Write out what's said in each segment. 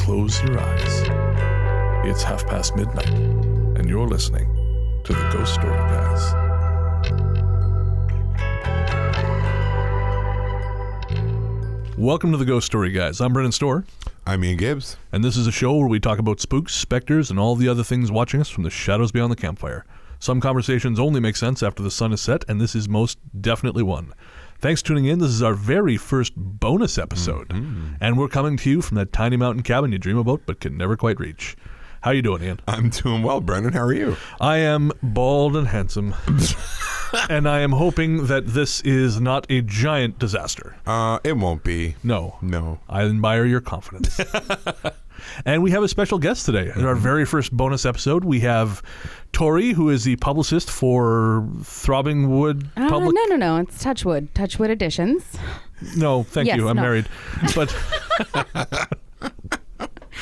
close your eyes. It's midnight, and you're listening to the Ghost Story Guys. Welcome to the Ghost Story Guys. I'm Brennan Storr. I'm Ian Gibbs. And this is a show where we talk about spooks, specters, and all the other things watching us from the shadows beyond the campfire. Some conversations only make sense after the sun is set, and this is most definitely one. Thanks for tuning in. This is our very first bonus episode. And we're coming to you from that tiny mountain cabin you dream about but can never quite reach. How you doing, Ian? I'm doing well, Brennan. How are you? I am bald and handsome. And I am hoping that this is not a giant disaster. It won't be. No. I admire your confidence. And we have a special guest today. In our very first bonus episode, we have Tori, who is the publicist for Throbbing Wood Public... No. It's Touchwood. Touchwood Editions. No, thank you. I'm married. But...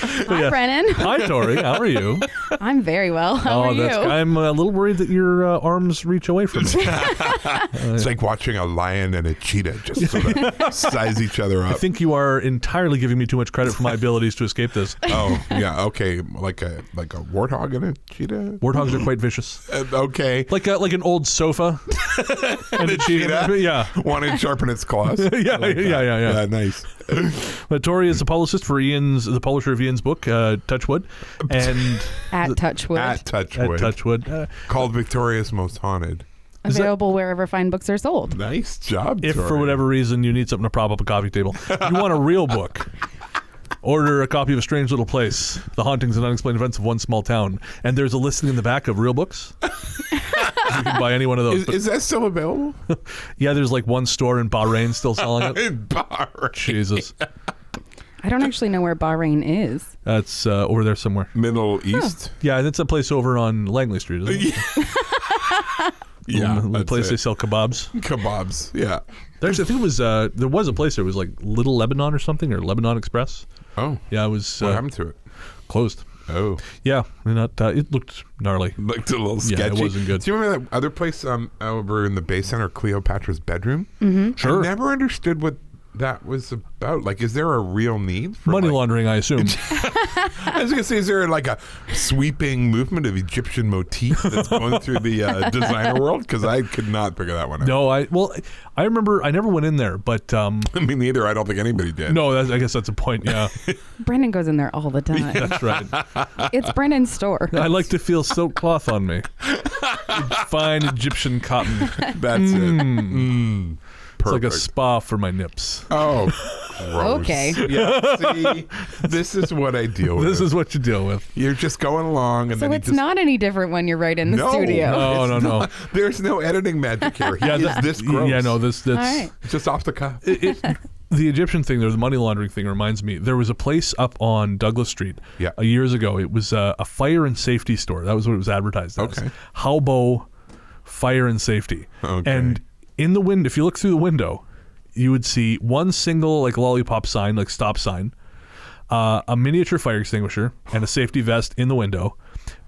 Hi, Brennan. Hi, Tori. How are you? I'm very well. How are you? I'm a little worried that your arms reach away from me. It's like watching a lion and a cheetah just sort of size each other up. I think you are entirely giving me too much credit for my abilities to escape this. Oh, yeah. Okay. Like a warthog and a cheetah? Warthogs are quite vicious. Okay. Like an old sofa. and a cheetah? Yeah. Want to sharpen its claws? Yeah. Yeah, nice. But Tori is the publicist for the publisher of Ian's book, Touchwood, and at Touchwood. At Touchwood. Called Victoria's Most Haunted. Available wherever fine books are sold. Nice job, If Tori. for whatever reason you need something to prop up a coffee table, you want a real book, order a copy of A Strange Little Place, The Hauntings and Unexplained Events of One Small Town, and there's a listing in the back of real books. You can buy any one of those. Is that still available? Yeah, there's like one store in Bahrain still selling it. In Bahrain. Jesus. I don't actually know where Bahrain is. That's over there somewhere. Middle East? Yeah, that's a place over on Langley Street, isn't it? Yeah. The place they sell kebabs. Kebabs, yeah. I think it was, there was a place, there was like Little Lebanon or something, or Lebanon Express. Oh. Yeah, it was... What happened to it? Closed. Oh. Yeah, it looked gnarly. Looked a little sketchy. Yeah, it wasn't good. Do you remember that other place over in the Bay Center, Cleopatra's Bedroom? Mm-hmm. Sure. I never understood what that was about. Like, is there a real need for money laundering, I assume? I was going to say, is there like a sweeping movement of Egyptian motif that's going through the designer world? Because I could not figure that one out. No, I remember I never went in there, but... Me neither. I don't think anybody did. No, I guess that's a point, yeah. Brennan goes in there all the time. That's right. It's Brennan's store. I like to feel silk cloth on me. Fine Egyptian cotton. That's it. It's like a spa for my nips. Oh, gross. Okay. Yeah, see, this is what I deal with. This is what you deal with. You're just going along, and So then it's not any different when you're right in the studio. No. There's no editing magic here. This gross. Yeah, no, that's All right. Just off the cuff. The Egyptian thing, or the money laundering thing, reminds me. There was a place up on Douglas Street years ago. It was a fire and safety store. That was what it was advertised as. Okay. Halbo Fire and Safety. Okay. And in the window, if you look through the window, you would see one single like lollipop sign, like stop sign, a miniature fire extinguisher, and a safety vest in the window.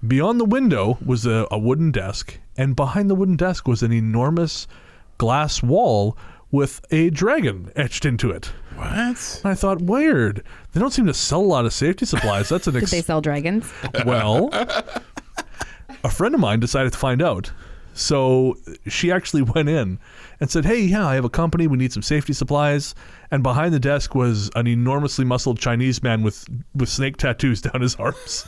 Beyond the window was a wooden desk, and behind the wooden desk was an enormous glass wall with a dragon etched into it. What? And I thought, weird. They don't seem to sell a lot of safety supplies. That's an Did they sell dragons? Well, a friend of mine decided to find out. So she actually went in and said, hey, yeah, I have a company. We need some safety supplies. And behind the desk was an enormously muscled Chinese man with snake tattoos down his arms.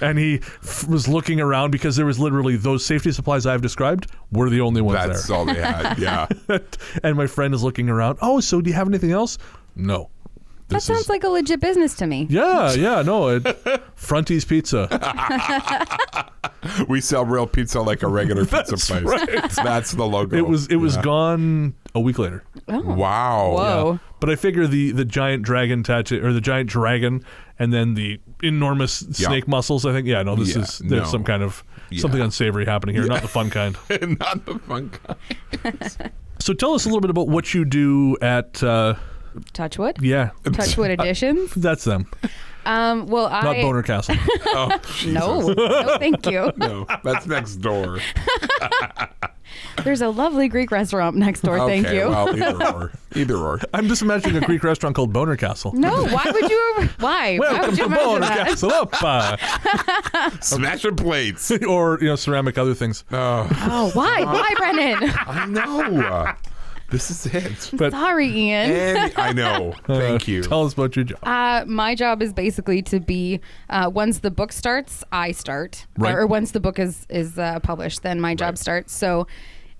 And he was looking around because there was literally those safety supplies I've described were the only ones there. That's all they had, yeah. And my friend is looking around. Oh, so do you have anything else? No. That sounds like a legit business to me. Yeah, no. Fronties Pizza. We sell real pizza like a regular pizza place. Right. That's the logo. It was gone a week later. Oh. Wow. Whoa. Yeah. But I figure the giant dragon tattoo, or the giant dragon, and then the enormous snake muscles. I think, there's some kind of something unsavory happening here. Not the fun kind. Not the fun kind. So tell us a little bit about what you do at Touchwood? Yeah. Touchwood Editions? That's them. Not Boner Castle. Oh, Jesus. No, thank you. No, that's next door. There's a lovely Greek restaurant next door. Thank Okay, you. well, either or. I'm just imagining a Greek restaurant called Boner Castle. No, why would you? Why? Why Welcome would you to imagine Boner that? Castle. Oppa. Smashing plates. Or ceramic other things. Oh, why? Why, Brennan? I know. This is it. But Sorry, Ian. And I know. Thank you. Tell us about your job. My job is basically to be once the book starts, I start, Right. or once the book is published, then my job starts. So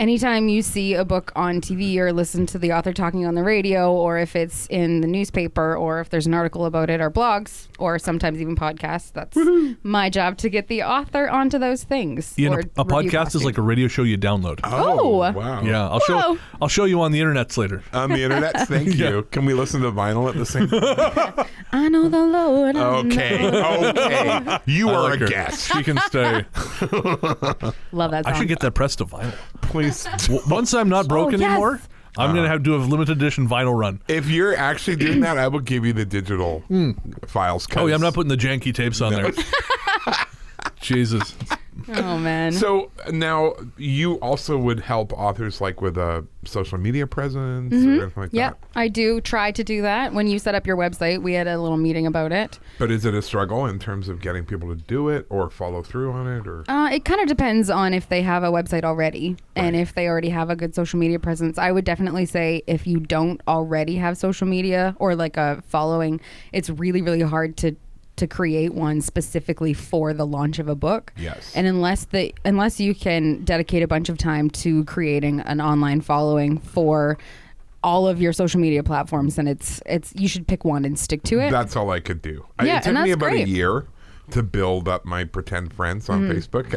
anytime you see a book on TV or listen to the author talking on the radio, or if it's in the newspaper, or if there's an article about it, or blogs, or sometimes even podcasts, that's my job to get the author onto those things. Ian, or a review podcast is costume. like a radio show you download. Oh. Wow. Yeah, Whoa. I'll show you on the internets later. On the internet, thank you. Yeah. Can we listen to vinyl at the same time? I know the Lord. Okay. You I are like a her. guest. She can stay. Love that song. I should get that pressed to vinyl. Please. Once I'm not broke yes. anymore, I'm going to have to do a limited edition vinyl run. If you're actually doing that, I will give you the digital files. Oh, yeah, I'm not putting the janky tapes on there. Jesus. Oh, man. So now you also would help authors like with a social media presence or anything like Yep, that. I do try to do that. When you set up your website, we had a little meeting about it. But is it a struggle in terms of getting people to do it or follow through on it? Or It kind of depends on if they have a website already and if they already have a good social media presence. I would definitely say if you don't already have social media or like a following, it's really, really hard to create one specifically for the launch of a book. Yes. And unless you can dedicate a bunch of time to creating an online following for all of your social media platforms, then it's you should pick one and stick to it. that's all I could do. Yeah, It took and me that's about great. a year to build up my pretend friends on Facebook.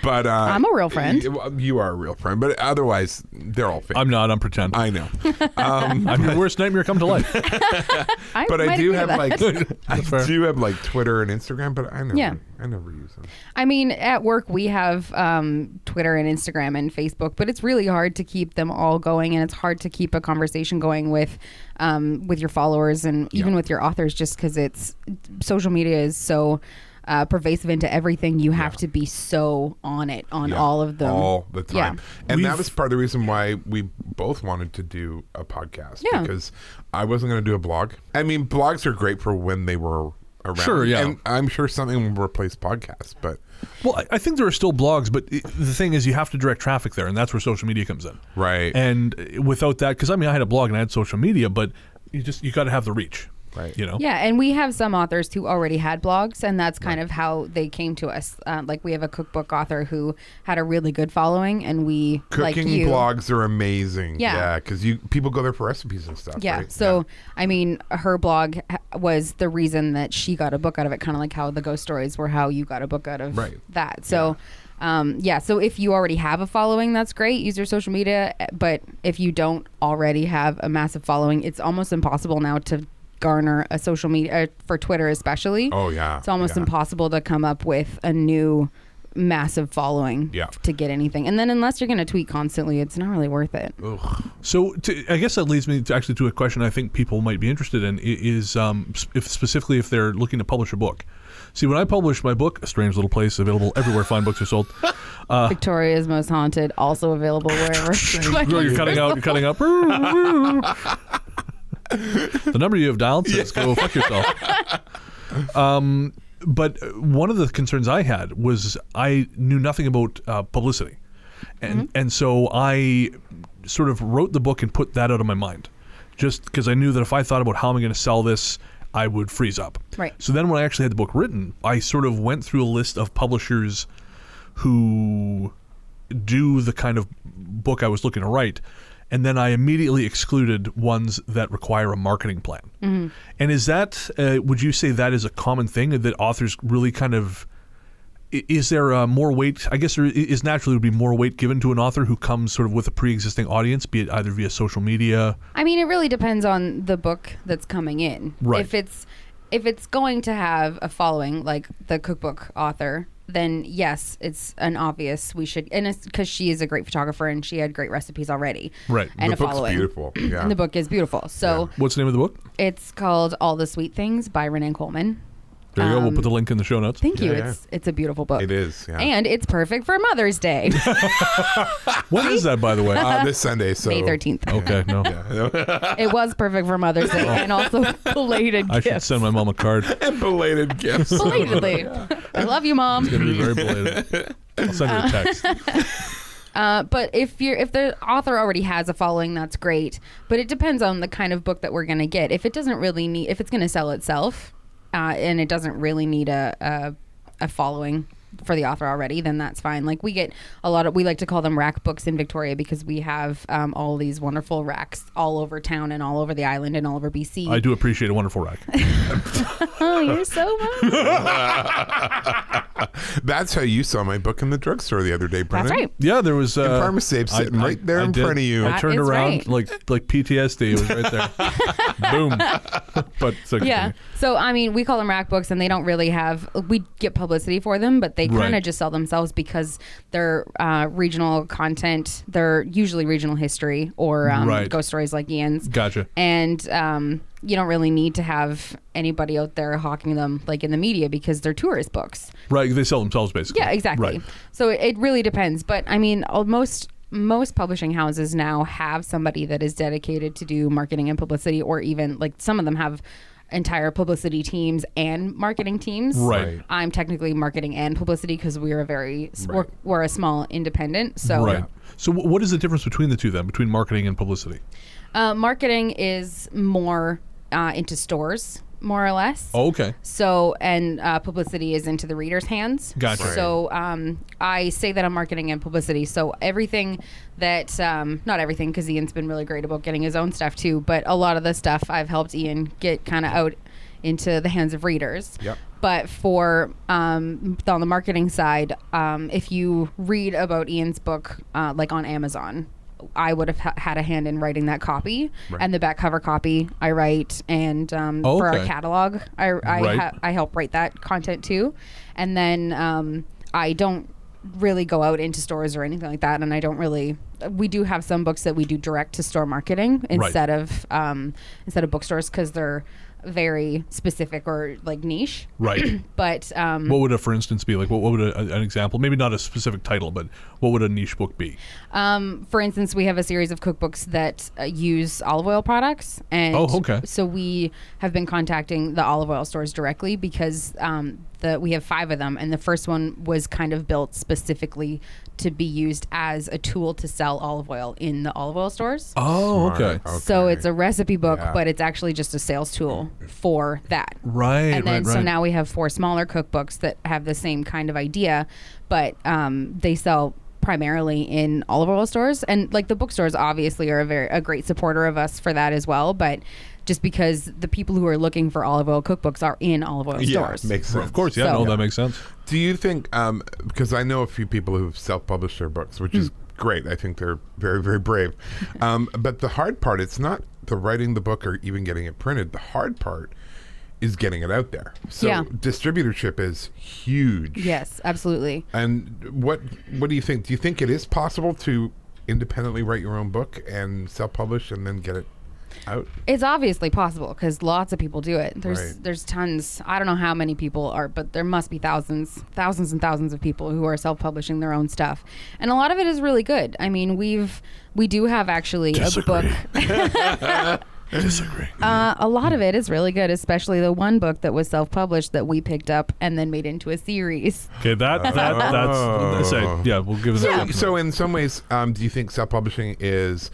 But I'm a real friend. You are a real friend, but otherwise they're all fake. I'm not. I'm pretend. I know. I'm your worst nightmare come to life. But I might do agree have with that. like I fair. do have like Twitter and Instagram, but I never use them. I mean, at work we have Twitter and Instagram and Facebook, but it's really hard to keep them all going, and it's hard to keep a conversation going with your followers and even with your authors, just because social media is so pervasive into everything. You have to be so on it on all of them all the time. Yeah. And that was part of the reason why we both wanted to do a podcast, Yeah. because I wasn't going to do a blog. I mean, blogs are great for when they were around. Sure, yeah. And I'm sure something will replace podcasts, but Well, I think there are still blogs, but the thing is you have to direct traffic there, and that's where social media comes in. right. And without that, because I mean, I had a blog and I had social media, but you got to have the reach. Right. You know? Yeah, and we have some authors who already had blogs, and that's kind of how they came to us. Like we have a cookbook author who had a really good following, and we like Cooking you. blogs are amazing. Yeah. because people go there for recipes and stuff. Yeah. right? So, I mean, her blog was the reason that she got a book out of it, kind of like how the ghost stories were how you got a book out of Right. that. So, so if you already have a following, that's great. Use your social media. But if you don't already have a massive following, it's almost impossible now to garner a social media for Twitter, especially. Oh, yeah. It's almost Yeah. impossible to come up with a new massive following Yeah. to get anything. And then unless you're going to tweet constantly, it's not really worth it. Ugh. So I guess that leads me to a question I think people might be interested in is specifically if they're looking to publish a book. See, when I published my book, A Strange Little Place, available everywhere fine books are sold. Victoria's Most Haunted, also available wherever. You're cutting out. You're cutting out. The number you have dialed says go fuck yourself. But one of the concerns I had was I knew nothing about publicity. And so I sort of wrote the book and put that out of my mind, just because I knew that if I thought about how am I going to sell this, I would freeze up. Right. So then when I actually had the book written, I sort of went through a list of publishers who do the kind of book I was looking to write. And then I immediately excluded ones that require a marketing plan. Mm-hmm. And is that, would you say that is a common thing that authors really kind of, is there more weight, I guess there is naturally would be more weight given to an author who comes sort of with a pre-existing audience, be it either via social media? I mean, it really depends on the book that's coming in. Right. If it's going to have a following, like the cookbook author, then yes, it's an obvious we should, and it's because she is a great photographer and she had great recipes already. Right. And The a book's following. beautiful. Yeah. And the book is beautiful. So What's the name of the book? it's called All the Sweet Things by Renée Kohlman. There you go. We'll put the link in the show notes. Thank you. Yeah, It's a beautiful book. It is, yeah. And it's perfect for Mother's Day. When is that, by the way? This Sunday, so May 13th. Okay, no. It was perfect for Mother's Day and also belated I should gifts. send my mom a card. And belated gifts. Belatedly. I love you, Mom. It's going to be very belated. I'll send her a text. But if the author already has a following, that's great. But it depends on the kind of book that we're going to get. If it's going to sell itself, and it doesn't really need a following for the author already, then that's fine. Like we get we like to call them rack books in Victoria because we have all these wonderful racks all over town and all over the island and all over BC. I do appreciate a wonderful rack. Oh, you're so welcome. That's how you saw my book in the drugbook the other day, Brennan. That's right. Yeah, there was Pharmasafe sitting right there in front of you. I That turned is around right. like PTSD. It was right there. Boom. But so Yeah. So, I mean, we call them rack books and they don't really we get publicity for them, but they kind of Right. just sell themselves because they're regional content. They're usually regional history or Right. ghost stories like Ian's. Gotcha. And you don't really need to have anybody out there hawking them like in the media because they're tourist books. Right. They sell themselves basically. Yeah, exactly. Right. So it really depends. But I mean, most publishing houses now have somebody that is dedicated to do marketing and publicity, or even like some of them have entire publicity teams and marketing teams. Right. I'm technically marketing and publicity because we're we're a small independent. So Right. So what is the difference between the two then, between marketing and publicity? marketing is more into stores, more or less. Oh, okay. So, and publicity is into the reader's hands. Gotcha. Right. So, I say that I'm marketing and publicity. So everything that, not everything, because Ian's been really great about getting his own stuff too, but a lot of the stuff I've helped Ian get kind of out into the hands of readers. Yep. But for on the marketing side, if you read about Ian's book, like on Amazon, I would have had a hand in writing that copy, Right. and the back cover copy I write, and for our okay. catalog, Right. I help write that content too, and then I don't really go out into stores or anything like that, and I don't really. We do have some books that we do direct to store marketing instead of bookstores because they're very specific or like niche. Right. But What would for instance, be like? What would an example? Maybe not a specific title, but what would a niche book be? for instance, we have a series of cookbooks that use olive oil products, and Oh, okay. so we have been contacting the olive oil stores directly because we have 5 of them, and the first one was kind of built specifically to be used as a tool to sell olive oil in the olive oil stores. Oh, Smart. okay. So it's a recipe book, Yeah. but it's actually just a sales tool for that. Right. And then right. so now we have 4 smaller cookbooks that have the same kind of idea, but they sell primarily in olive oil stores, and like the bookstores obviously are a great supporter of us for that as well, but just because the people who are looking for olive oil cookbooks are in olive oil stores. Makes sense. Of course, yeah, So- no, that makes sense. Do you think, because I know a few people who've self-published their books, which is great. I think they're very, very brave. But the hard part, it's not the writing the book or even getting it printed. The hard part is getting it out there. So Yeah. distributorship is huge. Yes, absolutely. And what do you think? Do you think it is possible to independently write your own book and self-publish and then get it out? It's obviously possible because lots of people do it. Right. There's tons. I don't know how many people are, but there must be thousands and thousands of people who are self-publishing their own stuff, and a lot of it is really good. I mean, we do have actually Disagree. a book. Disagree. A lot of it is really good, especially the one book that was self-published that we picked up and then made into a series. Okay, that's say, yeah, we'll give it that. So in some ways, do you think self-publishing is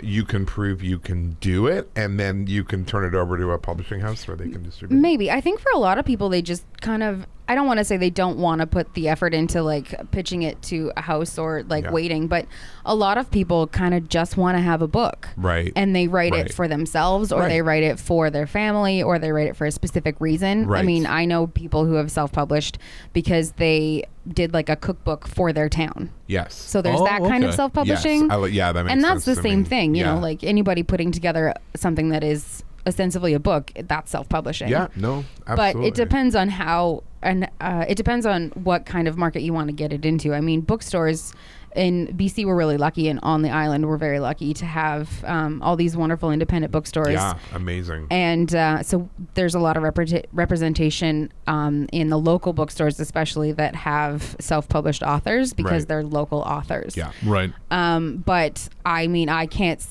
you can prove you can do it and then you can turn it over to a publishing house where they can distribute it? Maybe. I think for a lot of people, they just kind of, I don't want to say they don't want to put the effort into like pitching it to a house or like waiting, but a lot of people kind of just want to have a book. Right. And they write Right. it for themselves or they write it for their family or they write it for a specific reason. Right. I mean, I know people who have self-published because they did like a cookbook for their town. Yes. So there's Oh, that kind of okay. self-publishing. Yes. Yeah, that makes and that's sense the to same me. thing, you Yeah. know, like anybody putting together something that is ostensibly a book, that's self-publishing. Yeah, no, absolutely. But it depends on how, and it depends on what kind of market you want to get it into. I mean, bookstores, in BC, we're really lucky, and on the island, we're very lucky to have all these wonderful independent bookstores. Yeah, amazing. And so there's a lot of representation in the local bookstores, especially that have self-published authors because Right. they're local authors. Yeah. Right. But I mean, I can't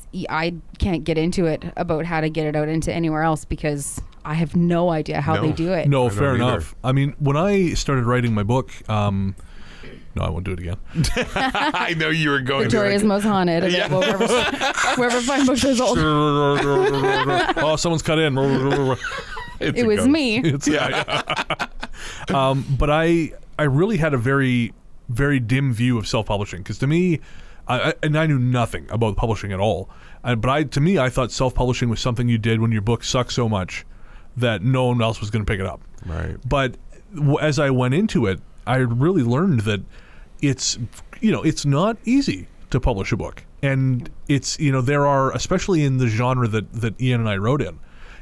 get into it about how to get it out into anywhere else because I have no idea how they do it. No, I fair don't either. enough. I mean, when I started writing my book, no, I won't do it again. I know you were going Victoria's to Most Haunted. And wherever Fine Books is old. Oh, someone's cut in. It was me. But I really had a very, very dim view of self-publishing because to me, I knew nothing about publishing at all. To me, I thought self-publishing was something you did when your book sucked so much that no one else was going to pick it up. Right. But as I went into it, I really learned that it's not easy to publish a book, and there are, especially in the genre that Ian and I wrote in,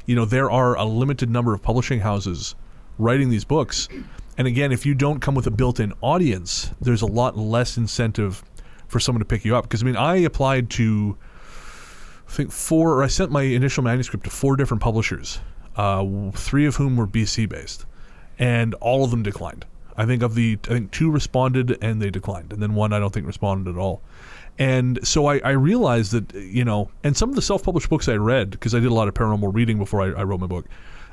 there are a limited number of publishing houses writing these books, and again, if you don't come with a built-in audience, there's a lot less incentive for someone to pick you up. Because I applied to, I think I sent my initial manuscript to 4 different publishers, 3 of whom were BC based, and all of them declined. I think 2 responded and they declined, and then 1 I don't think responded at all. And so I realized that, and some of the self-published books I read, because I did a lot of paranormal reading before I wrote my book,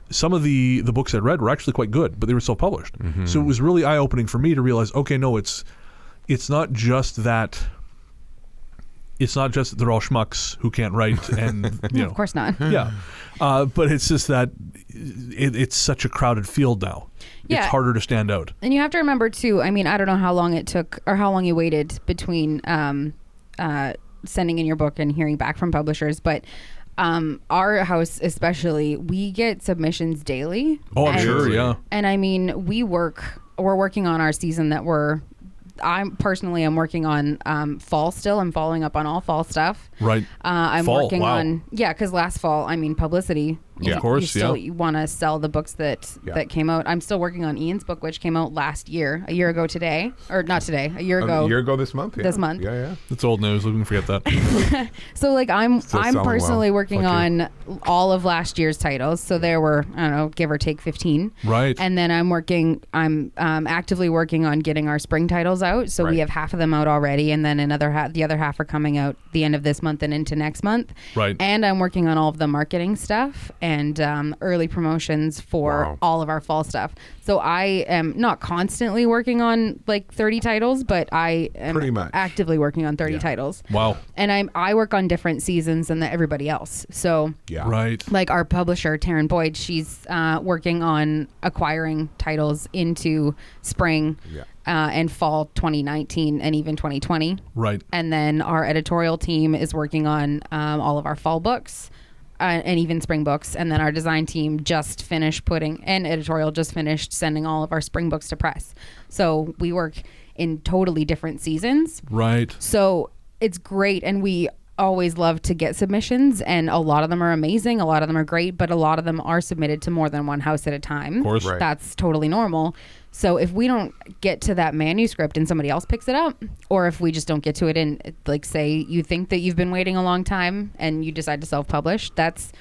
some of the books I read were actually quite good, but they were self-published. Mm-hmm. So it was really eye-opening for me to realize, okay, no, it's not just that. It's not just that they're all schmucks who can't write, and Of course not. Yeah, but it's just that it's such a crowded field now. Yeah. It's harder to stand out. And you have to remember too, I mean, I don't know how long it took or how long you waited between sending in your book and hearing back from publishers, but our house especially, we get submissions daily. Oh, I'm sure, yeah. And I mean, we're working on our season that I'm working on fall still. I'm following up on all fall stuff. Right. I'm fall, working wow. on, because last fall, I mean, Publicity. Yeah. Of course, You want to sell the books that came out. I'm still working on Ian's book, which came out a year ago today. Or not today, a year ago. A year ago this month? Yeah. This month. Yeah. It's old news. We can forget that. So I'm selling personally well. working on all of last year's titles. So there were, I don't know, give or take 15. Right. And then I'm actively working on getting our spring titles out. So Right. we have half of them out already, and then the other half are coming out the end of this month and into next month. Right. And I'm working on all of the marketing stuff and early promotions for all of our fall stuff. So I am not constantly working on like 30 titles, but I am Pretty much. actively working on 30 titles. Wow. And I work on different seasons than everybody else. So Yeah. Right. like our publisher, Taryn Boyd, she's working on acquiring titles into spring and fall 2019 and even 2020. Right. And then our editorial team is working on all of our fall books and even spring books. And then our design team just finished editorial just finished sending all of our spring books to press. So we work in totally different seasons. Right. So it's great. And we always love to get submissions, and a lot of them are amazing. A lot of them are great, but a lot of them are submitted to more than one house at a time. Of course. Right. That's totally normal. So if we don't get to that manuscript and somebody else picks it up, or if we just don't get to it and like say you think that you've been waiting a long time and you decide to self-publish, that's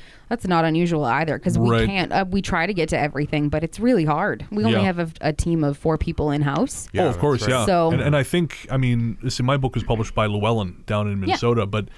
not unusual either, because we can't. We try to get to everything, but it's really hard. We only have a team of 4 people in house. Yeah, of course, right. yeah. So- and I think, my book was published by Llewellyn down in Minnesota, but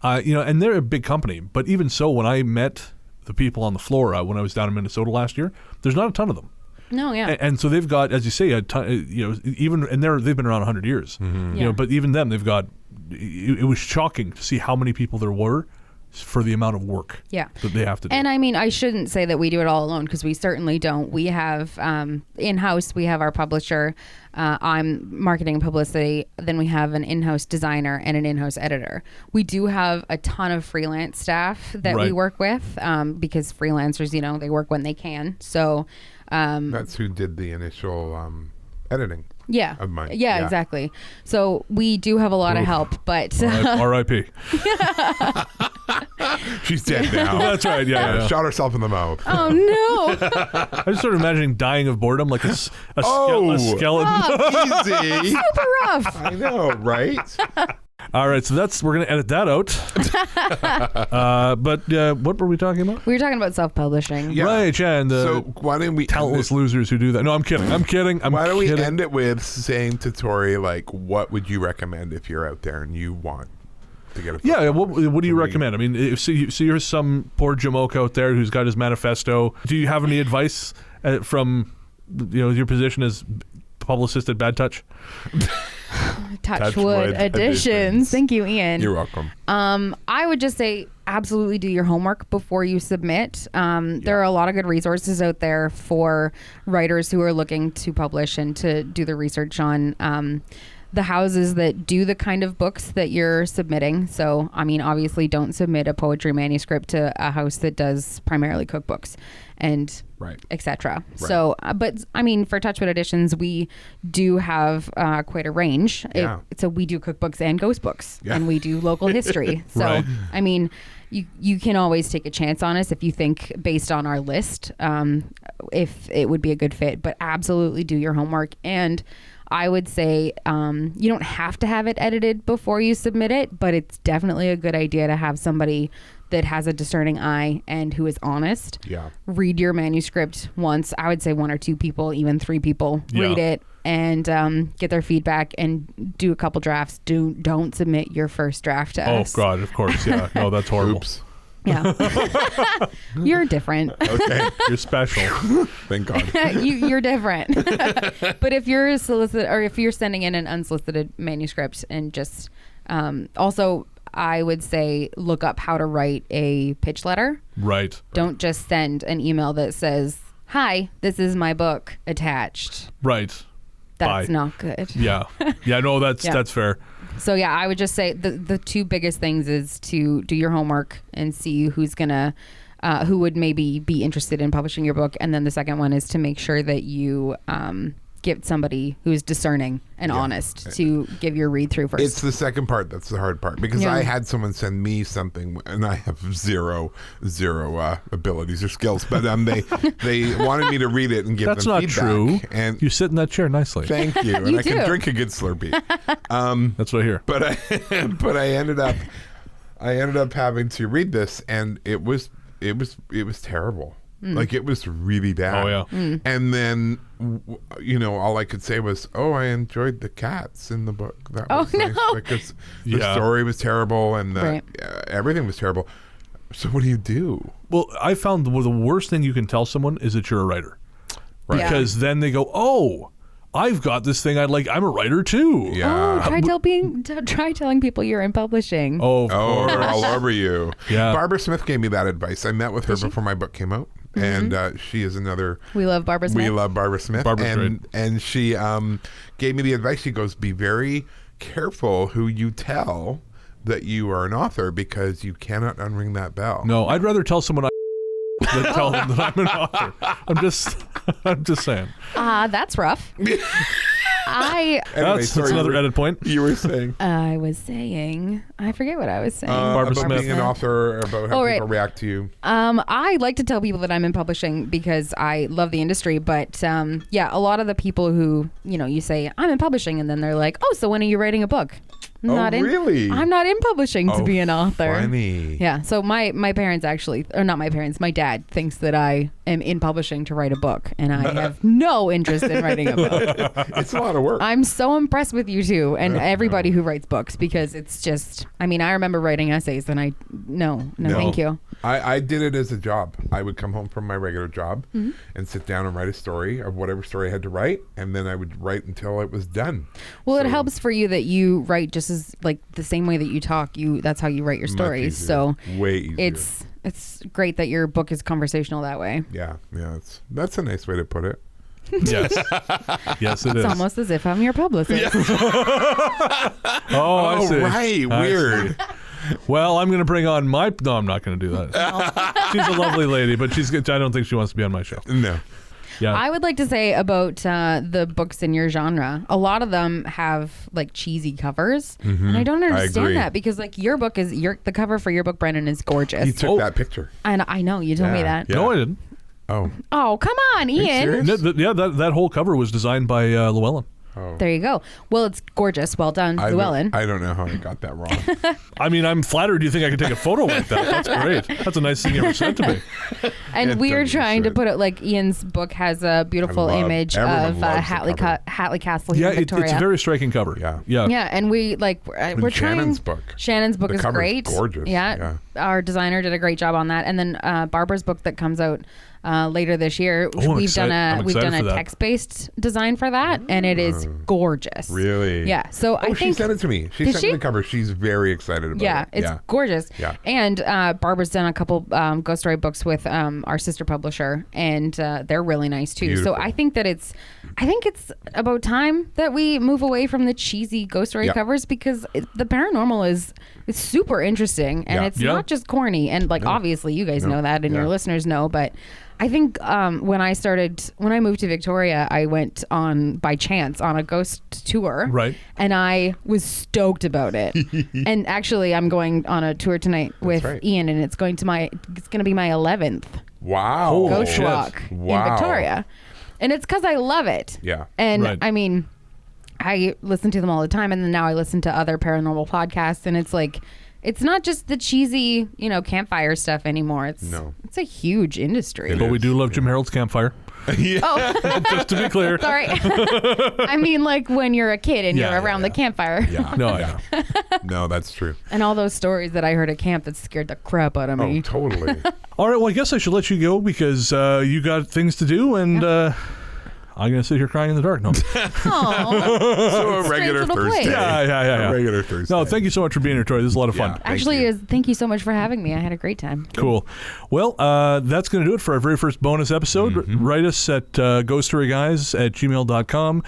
and they're a big company. But even so, when I met the people on the floor when I was down in Minnesota last year, there's not a ton of them. No, yeah. And so they've got, as you say, a ton, they've been around 100 years. Mm-hmm. But even them, they've got. It was shocking to see how many people there were for the amount of work that they have to do. And I mean, I shouldn't say that we do it all alone, because we certainly don't. We have in-house, we have our publisher, I'm marketing and publicity, then we have an in-house designer and an in-house editor. We do have a ton of freelance staff that we work with, because freelancers, they work when they can. So that's who did the initial editing. Yeah. of mine. Yeah, exactly. So we do have a lot of help, but R.I.P. She's dead now. That's right. Yeah. Shot herself in the mouth. oh no. I'm just sort of imagining dying of boredom, like a skeleton. Easy. Super rough. I know, right? All right, so we're gonna edit that out. But what were we talking about? We were talking about self-publishing. Yeah. Right, yeah, and the So why don't we talentless losers who do that? No, I'm kidding. Why don't we end it with saying to Tori, like, what would you recommend if you're out there and you want to get a book? Yeah, what do you recommend? I mean, if you're some poor jamoke out there who's got his manifesto. Do you have any advice from your position as publicist at Bad Touch? Touchwood editions. Thank you, Ian. You're welcome. I would just say absolutely do your homework before you submit. There are a lot of good resources out there for writers who are looking to publish and to do the research on the houses that do the kind of books that you're submitting. So, I mean, obviously don't submit a poetry manuscript to a house that does primarily cookbooks and etc. Right. So, but I mean, for Touchwood Editions, we do have quite a range. Yeah. So we do cookbooks and ghost books, and we do local history. So, Right. I mean, you can always take a chance on us if you think, based on our list, if it would be a good fit. But absolutely do your homework. And I would say you don't have to have it edited before you submit it, but it's definitely a good idea to have somebody that has a discerning eye and who is honest. Yeah. Read your manuscript once. I would say 1 or 2 people, even 3 people, read it and get their feedback and do a couple drafts. Don't submit your first draft to us. Oh God, of course, yeah. No, that's horrible. Oops. Yeah. You're different. Okay. You're special. Thank God. You're different. But if you're a solicit or if you're sending in an unsolicited manuscript, and just also I would say look up how to write a pitch letter. Right. Don't just send an email that says, "Hi, this is my book attached." Right. That's Bye. not good. Yeah. Yeah, no, that's fair. So yeah, I would just say the 2 biggest things is to do your homework and see who's gonna who would maybe be interested in publishing your book, and then the second one is to make sure that you get somebody who's discerning and honest to give your read through first. It's the second part that's the hard part, because I had someone send me something and I have zero abilities or skills, but they wanted me to read it and give That's them not feedback. true. And You sit in that chair nicely. thank you. And You I can do. drink a good Slurpee. That's what I hear. But I ended up having to read this, and it was terrible. Like, it was really bad. Oh, yeah. And then all I could say was, "Oh, I enjoyed the cats in the book." That was nice, no. because the Yeah. story was terrible and everything was terrible. So what do you do? Well, I found the worst thing you can tell someone is that you're a writer. Right. Yeah. Because then they go, "Oh, I've got this thing I like. I'm a writer too." Yeah. try telling people you're in publishing. Oh, of Oh, course. we're all over you. Yeah. Barbara Smith gave me that advice. I met with her before my book came out. And she is another. We love Barbara Smith. We love Barbara Smith. Barbara's great. And she gave me the advice. She goes, "Be very careful who you tell that you are an author, because you cannot unring that bell." No, I'd rather tell someone than tell them that I'm an author. I'm just saying. That's rough. Anyway, That's sorry, another edit point. You were saying I was saying, I forget what I was saying. Barbara about Smith. being an author, about how Oh, people right. react to you. I like to tell people that I'm in publishing because I love the industry. But a lot of the people who, you say, "I'm in publishing," and then they're like, "Oh, so when are you writing a book?" Really? I'm not in publishing to be an author. Funny. Yeah. So my parents actually, or not my parents, my dad thinks that I am in publishing to write a book, and I have no interest in writing a book. It's a lot of work. I'm so impressed with you two and everybody who writes books, because it's just, I remember writing essays and no, thank you. I did it as a job. I would come home from my regular job and sit down and write a story of whatever story I had to write, and then I would write until it was done. Well, it helps for you that you write just as like the same way that you talk. That's how you write your stories. easier. So Way easier. it's great that your book is conversational that way. Yeah, that's a nice way to put it. Yes. Yes, it is. It's almost as if I'm your publicist. Oh, I see. Right. I Weird. see. Well, I'm going to bring on my... No, I'm not going to do that. She's a lovely lady, but I don't think she wants to be on my show. No. Yeah. I would like to say about the books in your genre, a lot of them have like cheesy covers, and I don't agree. understand that because like your book is the cover for your book, Brennan, is gorgeous. He took that picture. And I know you told me that. Yeah. No, I didn't. Oh, come on, Ian. serious? That whole cover was designed by Llewellyn. There you go. Well, it's gorgeous. Well done, Llewellyn. I don't know how I got that wrong. I mean, I'm flattered you think I could take a photo like that. That's great. That's a nice thing you ever said to me. And It we are doesn't trying to fit. put it like Ian's book has a beautiful image everyone of loves the Hatley Castle Yeah, here in Victoria. it's a very striking cover. Yeah. Yeah, and we're trying. Shannon's book. Shannon's book The is cover's great. gorgeous. Yeah. Our designer did a great job on that. And then Barbara's book that comes out later this year, I'm we've done excited a for that. text-based design for that, and it is gorgeous. Really? Yeah. So I she think sent it to me. She Did sent she? me the cover. She's very excited about yeah, it. it's gorgeous. Yeah. And Barbara's done a couple ghost story books with our sister publisher, and they're really nice too. Beautiful. So I think it's about time that we move away from the cheesy ghost story Yeah. covers because the paranormal is super interesting and Yeah. it's Yeah. not just corny. And like obviously you guys know that and your listeners know, but I think when I moved to Victoria, I went by chance on a ghost tour. Right. And I was stoked about it. And actually, I'm going on a tour tonight with right. Ian, and it's going to be my 11th Wow. Oh, ghost shit. walk Wow. in Victoria. And it's because I love it. Yeah. And Right. I mean, I listen to them all the time, and then now I listen to other paranormal podcasts, and it's like, it's not just the cheesy, campfire stuff anymore. It's a huge industry. But we do love Jim Harold's Campfire. Yeah. Oh, Just to be clear. sorry. I mean, like when you're a kid and Yeah, you're around the campfire. Yeah. No, I know. No, that's true. And all those stories that I heard at camp that scared the crap out of me. Oh, totally. All right, well, I guess I should let you go because you got things to do, and I'm going to sit here crying in the dark. No. Aw. So a regular little Thursday. place. Yeah. A regular Thursday. No, thank you so much for being here, Tori. This is a lot of fun. Yeah. Actually, you. thank you so much for having me. I had a great time. Cool. Well, that's going to do it for our very first bonus episode. Write us at ghoststoryguys@gmail.com.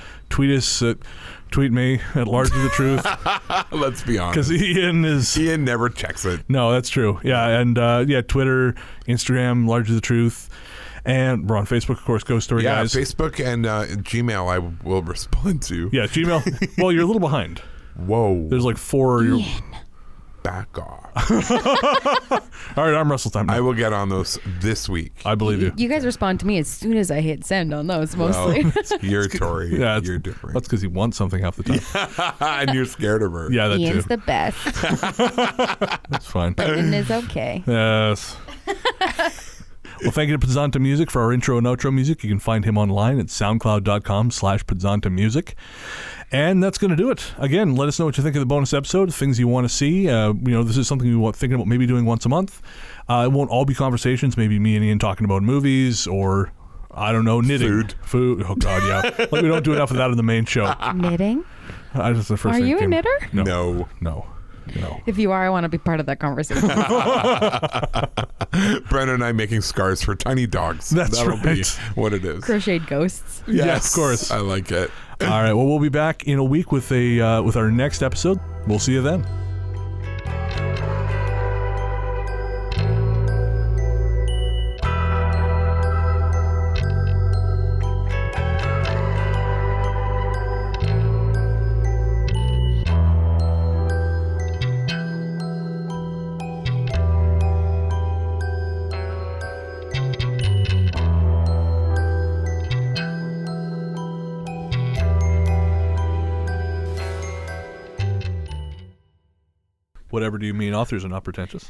Tweet me at Largely the Truth. Let's be honest. Because Ian never checks it. No, that's true. Yeah, and Twitter, Instagram, Largely the Truth. And we're on Facebook, of course, Ghost Story Guys. Facebook and Gmail I will respond to. Yeah, Gmail. Well, you're a little behind. Whoa. There's like 4. Back off. All right, arm wrestle time now. I will get on those this week. I believe you. You guys respond to me as soon as I hit send on those, mostly. Well, you're Tori. Yeah, You're different. That's because he wants something half the time. And you're scared of her. Yeah, that Ian's too. the best. That's fine. Brennan is okay. Yes. Well, thank you to Podzontommusic for our intro and outro music. You can find him online at soundcloud.com/Podzontommusic. And that's going to do it. Again, let us know what you think of the bonus episode, things you want to see. This is something we want thinking about maybe doing once a month. It won't all be conversations. Maybe me and Ian talking about movies or, I don't know, knitting. Food. Oh, God, yeah. Like we don't do enough of that in the main show. Knitting? That's the first Are thing you a came- knitter? No. If you are, I want to be part of that conversation. Brennan and I making scarves for tiny dogs. That'll be right. what it is. Crocheted ghosts. Yes, Yeah, of course. I like it. All right. Well, we'll be back in a week with our next episode. We'll see you then. Whatever do you mean? Authors are not pretentious.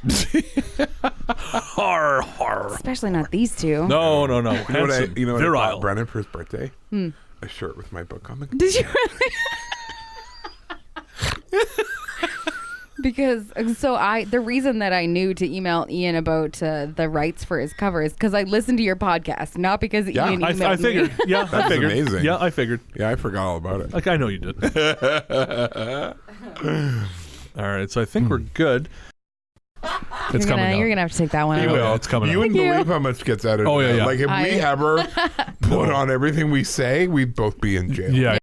Har, har. Especially not these two. No. You know what Handsome, I virile. bought Brennan for his birthday? A shirt with my book on it. Did you really? Because the reason that I knew to email Ian about the rights for his cover is because I listened to your podcast, not because Yeah, Ian emailed I figured. me. Yeah, I That's figured. amazing. Yeah, I figured. Yeah, I forgot all about it. Like, I know you did. All right, so I think we're good. It's coming out. You're gonna have to take that one. You out. will. It's coming You out. wouldn't Thank you. believe how much gets edited. Oh, yeah, out. yeah. Like if we ever put on everything we say, we'd both be in jail. Yeah,